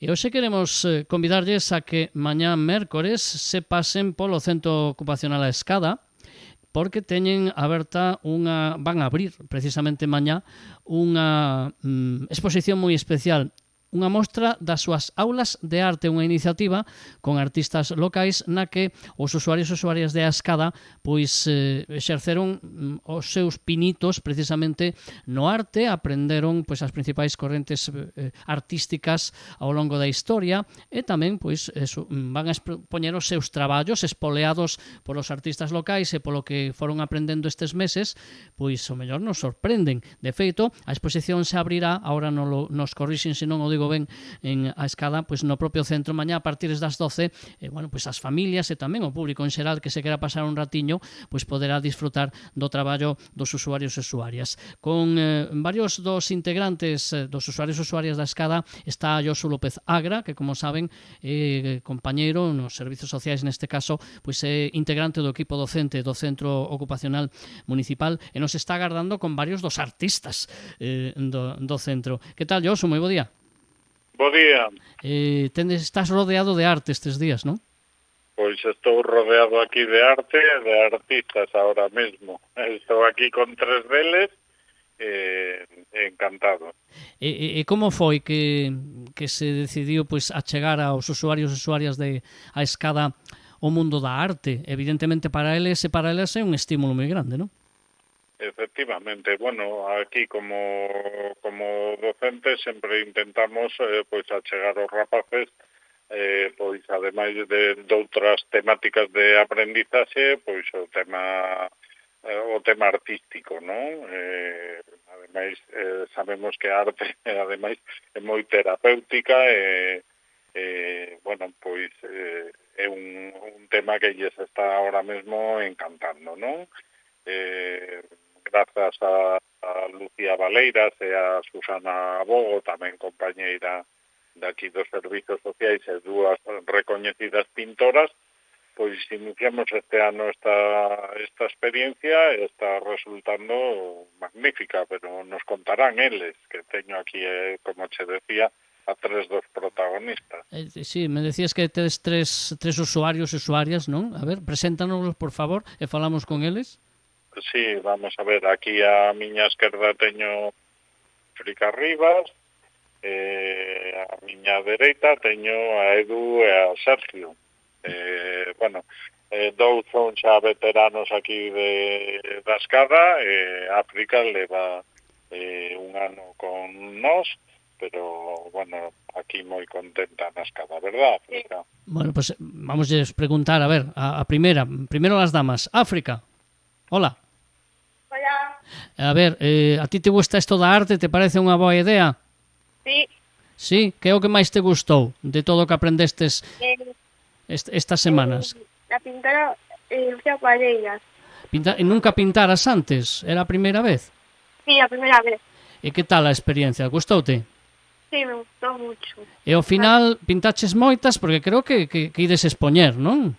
E hoxe queremos convidarlles a que mañá mércores se pasen polo Centro Ocupacional A Escada, porque teñen aberta van a abrir precisamente mañá unha exposición moi especial, unha mostra das súas aulas de arte, unha iniciativa con artistas locais na que os usuarios e usuarias de A Escada pois exerceron os seus pinitos precisamente no arte, aprenderon pois as principais correntes artísticas ao longo da historia e tamén pois eso, van a expoñer os seus traballos espoleados polos artistas locais e polo que foron aprendendo estes meses, pois o mellor nos sorprenden. De feito, a exposición se abrirá, agora nos corrixen se non o digo ben, en A Escada, pois no propio centro mañá a partir das 12, bueno, pois as familias e tamén o público en xeral que se quera pasar un ratiño, pois poderá disfrutar do traballo dos usuarios e usuarias. Con varios dos integrantes dos usuarios e usuarias da Escada está Josu López Agra, que como saben é compañeiro nos servizos sociais, neste caso, pois é integrante do equipo docente do Centro Ocupacional Municipal e nos está agardando con varios dos artistas do centro. Que tal, Josu? Moi bo día. Bo día. Estás rodeado de arte estes días, non? Pois estou rodeado aquí de arte e de artistas ahora mesmo. Estou aquí con 3 deles, encantado. E como foi que se decidiu pois achegar aos usuarios e usuarias de A Escada o mundo da arte? Evidentemente para eles e para elas é un estímulo moi grande, non? Efectivamente, bueno, aquí como docentes sempre intentamos pois achegar aos rapaces pois ademais de outras temáticas de aprendizaxe, pois o tema artístico, non? Ademais sabemos que a arte ademais é moi terapéutica e bueno, pois é un tema que lles está ahora mesmo encantando, non? Grazas a Lucía Valeiras e a Susana Bogo, tamén compañeira daqui dos servizos sociais e dúas recoñecidas pintoras, pois iniciamos este ano esta experiencia e está resultando magnífica, pero nos contarán eles, que teño aquí, como che decía, a 3 dos protagonistas. Sí, me decías que tedes tres usuarios e usuarias, non? A ver, preséntanos, por favor, e falamos con eles. Sí, vamos a ver, aquí a miña esquerda teño Frica Rivas, a miña dereita teño a Edu e a Sergio. Bueno, dous son xa veteranos aquí da Escada, África leva un ano con nós, pero, bueno, aquí moi contenta na Escada, verdad, África? Bueno, pues vamos a preguntar, a ver, a primero las damas. África, hola. Hola. A ver, a ti te gusta isto da arte? Te parece unha boa idea? Sí. Sí? Que é o que máis te gustou de todo o que aprendestes estas semanas? A pintar acuarellas. Nunca pintaras antes? Era a primeira vez? Sí, a primeira vez. E que tal a experiencia? Gustoute? Sí, me gustou mucho. E ao final pintaches moitas, porque creo que ides expoñer, non?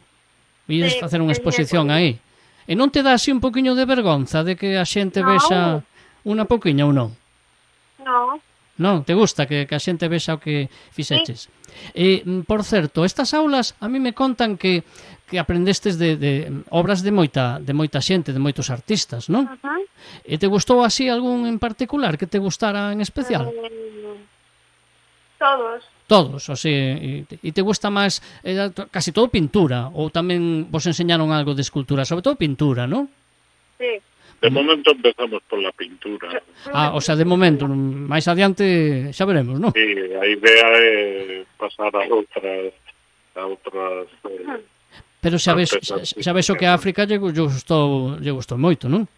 Ides facer unha exposición aí. E non te dá así un poquinho de vergonza de que a xente vexa unha poquinha ou non? No. Non, te gusta que a xente vexa o que fixeches? Sí. Por certo, estas aulas a mí me contan que aprendestes de obras de moita xente, de moitos artistas, non? E te gustou así algún en particular que te gustara en especial? Todos, o sea, e te gusta máis casi todo pintura, ou tamén vos enseñaron algo de escultura, sobre todo pintura, non? Sí. De momento empezamos pola pintura. O sea, de momento, máis adiante xa veremos, non? Sí, a idea é pasar a outras pero xa ves o que a África lle gustou moito, non?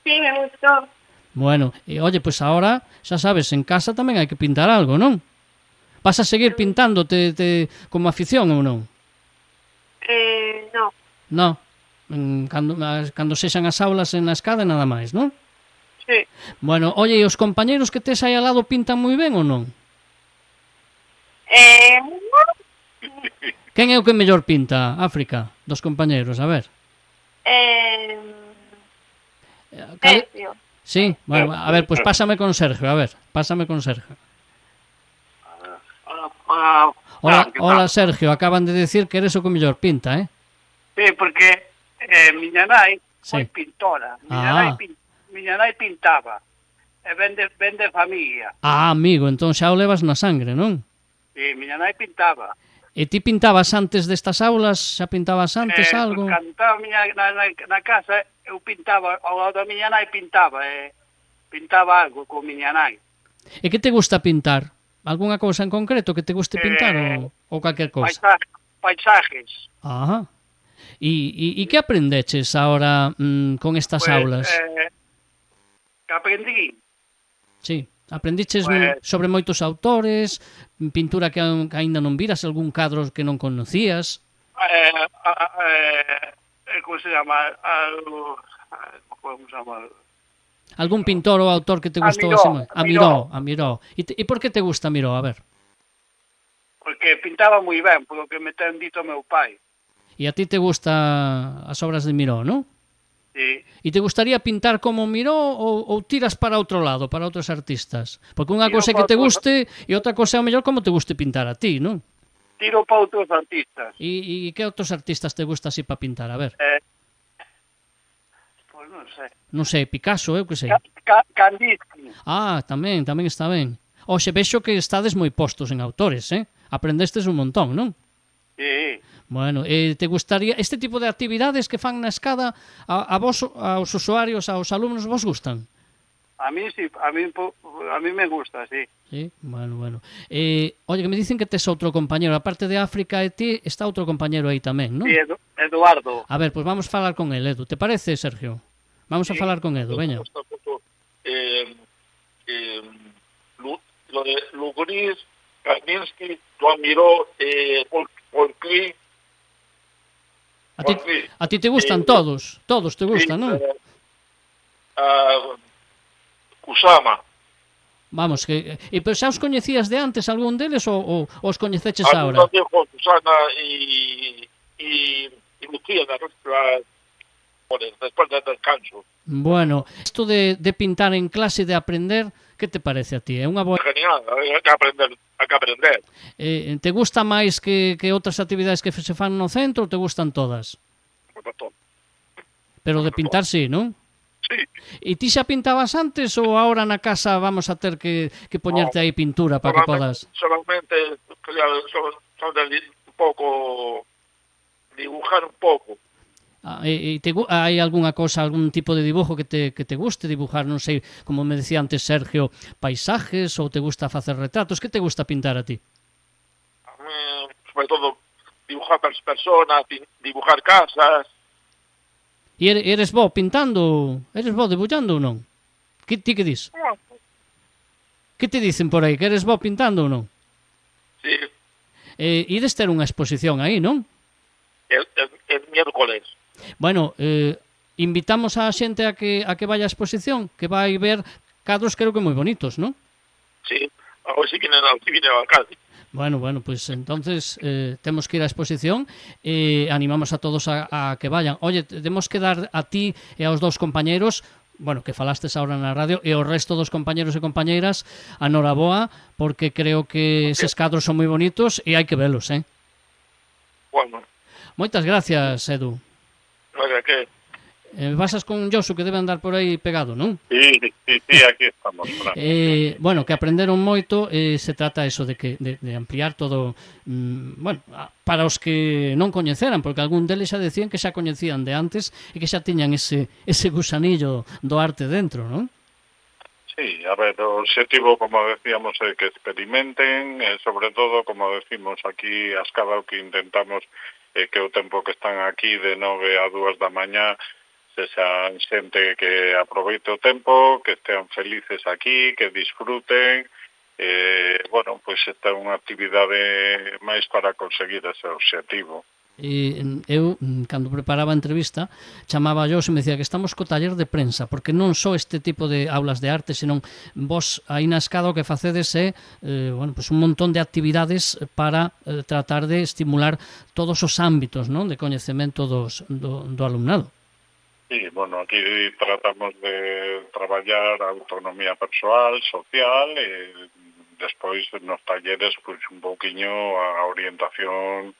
Sí, me gustou. Bueno, e oye, pues ahora, xa sabes, en casa tamén hai que pintar algo, non? Vas a seguir pintándote como afición ou non? No. No? Cando sexan as aulas en A Escada nada máis, non? Sí. Bueno, oye, e os compañeiros que tes aí ao lado pintan moi ben ou non? Quen é o que mellor pinta, África, dos compañeiros? A ver. Sergio. Sí, bueno, a ver, pues pásame con Sergio, a ver, pásame con Sergio. Hola, Sergio, acaban de decir que eres o que mellor pinta, Sí, porque miña nai foi Sí. pintora. Ah. Miña nai pintaba. E ven de familia. Amigo, entón xa o levas na sangre, non? E miña nai pintaba. E ti pintabas antes destas aulas? Xa pintabas antes algo? Cando estaba na casa, eu pintaba, ao lado da miña nai pintaba algo con miña nai. E que te gusta pintar? Algúnha cousa en concreto que te guste pintar ou calquer cousa? Paisajes. Ajá. E que aprendeches agora con estas aulas? Que aprendí. Sí, aprendiches Pues- sobre moitos autores, pintura que aínda non viras, algún cadro que non conocías? ¿Cómo se llama? ¿Cómo se llama? Algún pintor ou autor que te gustou? A Miró. A Miró. E por que te gusta Miró? A ver. Porque pintaba moi ben, polo que me ten dito meu pai. E a ti te gusta as obras de Miró, non? Sí. E te gustaría pintar como Miró ou tiras para outro lado, para outros artistas? Porque unha Tiro cousa é que te para guste e outra cousa é o mellor como te guste pintar a ti, non? Tiro para outros artistas. E que outros artistas te gusta así para pintar? A ver. Pois non sei. Non sei, Picasso, eu que sei. Kandinsky. Tamén está ben. Oxe, vexo que estades moi postos en autores, Aprendestes un montón, non? Sí. Bueno, te gustaría este tipo de actividades que fan na escada a vos, aos usuarios, aos alumnos, vos gustan? A mí sí, a mí me gusta, sí. Sí, bueno. Oye, que me dicen que tes outro compañero, aparte de África e ti, está outro compañero aí tamén, non? Sí, Eduardo. A ver, pois vamos falar con el, Edu. Te parece, Sergio? Vamos a falar con Edu, veña. Lo de Lugonis, Kandinsky, Joan Miró, Paul Klee. A ti te gustan todos te gustan, non? Kusama. Vamos, pero xa os coñecías de antes algún deles ou os coñeceches agora? Susana y Lucía, después del descanso. Bueno, isto de pintar en clase, de aprender, que te parece a ti? É unha boa... Genial, hay que aprender. Te gusta máis que outras actividades que se fan no centro ou te gustan todas? Pero de pintar sí, non? Sí. E ti xa pintabas antes ou agora na casa vamos a ter que poñerte aí pintura para que podas? Solamente un poco, dibujar un poco. Hai algunha cosa, algún tipo de dibujo que te guste dibujar, non sei, como me decía antes Sergio, paisajes ou te gusta facer retratos? Que te gusta pintar a ti? Sobre todo dibujar personas, dibujar casas. E eres bo pintando? Eres bo debullando ou non? Ti que dis? Que te dicen por aí? Que eres bo pintando ou non? Sí. Ides ter unha exposición aí, non? El miércoles. Bueno, invitamos a xente a que vaya á exposición, que vai ver cadros creo que moi bonitos, non? Sí, a ver si vienen al alcalde. Bueno, pues entonces temos que ir á exposición e animamos a todos a que vayan. Oye, temos que dar a ti e aos dous compañeros, bueno, que falastes ahora na radio, e ao resto dos compañeros e compañeiras, a noraboa, porque creo que eses cadros son moi bonitos e hai que velos, Bueno. Moitas gracias, Edu. Oiga, ¿qué? Vasas con Josu, que debe andar por aí pegado, non? Sí, aquí estamos. Bueno, que aprenderon moito, se trata eso de ampliar todo, bueno, para os que non coñeceran, porque algún deles xa decían que xa coñecían de antes e que xa tiñan ese gusanillo do arte dentro, non? Sí, a ver, o objetivo, como decíamos, é que experimenten, sobre todo, como decimos aquí, a escala o que intentamos que o tempo que están aquí de 9 a 2 da mañá sexan xente que aproveite o tempo, que estean felices aquí, que disfruten. Bueno, pois esta é unha actividade máis para conseguir ese objetivo. Eu, cando preparaba a entrevista, chamaba a José e me dicía que estamos co taller de prensa, porque non só este tipo de aulas de arte, senón vos aí na escada o que facedes é bueno, pues un montón de actividades para tratar de estimular todos os ámbitos, non, de coñecemento do alumnado. Sí, bueno, aquí tratamos de traballar a autonomía persoal, social, despois nos talleres pois un pouquiño a orientación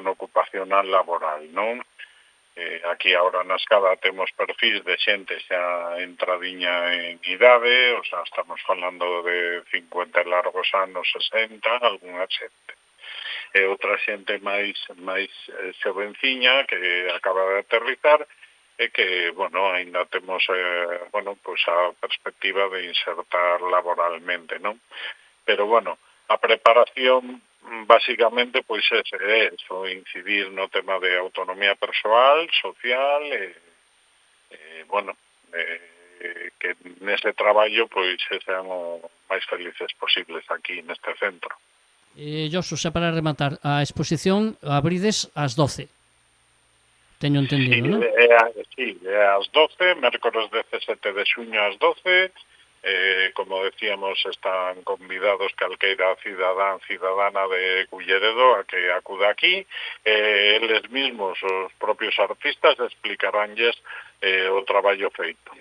ocupacional laboral, non? Aquí agora na Escada temos perfis de xente xa entradiña en idade, o sea, estamos falando de 50 largos anos, 60, algunha xente. E outra xente máis xovenciña que acaba de aterrizar e que, bueno, ainda temos, pois a perspectiva de insertar laboralmente, non? Pero, bueno, a preparación, basicamente, pois é eso, incidir no tema de autonomía persoal, social, que nese traballo, pois, sean o máis felices posibles aquí neste centro. Josu, xa para rematar, a exposición abrides ás 12. Teño entendido, non? Sí, ás 12, mércores 17 de xuño ás 12, como decíamos, están convidados calqueira cidadana de Culleredo a que acuda aquí, eles mismos, os propios artistas, explicaránlles o traballo feito.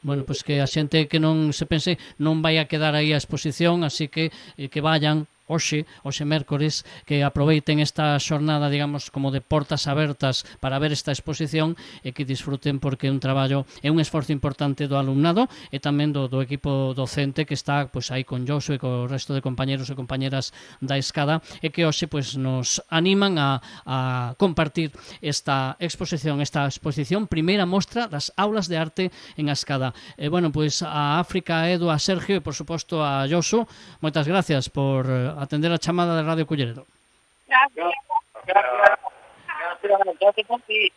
Bueno, pois que a xente que non se pense non vai a quedar aí a exposición, así que vayan hoxe mércores, que aproveiten esta xornada, digamos, como de portas abertas para ver esta exposición e que disfruten, porque é un traballo, é un esforzo importante do alumnado e tamén do equipo docente que está pois aí con Josu e co resto de compañeros e compañeras da Escada, e que hoxe pois nos animan a compartir esta exposición, primeira mostra das aulas de arte en Escada. E bueno, pois a África, a Edu, a Sergio e por suposto a Josu, moitas gracias por atender a chamada de Radio Culleredo. Gracias. Gracias a ti.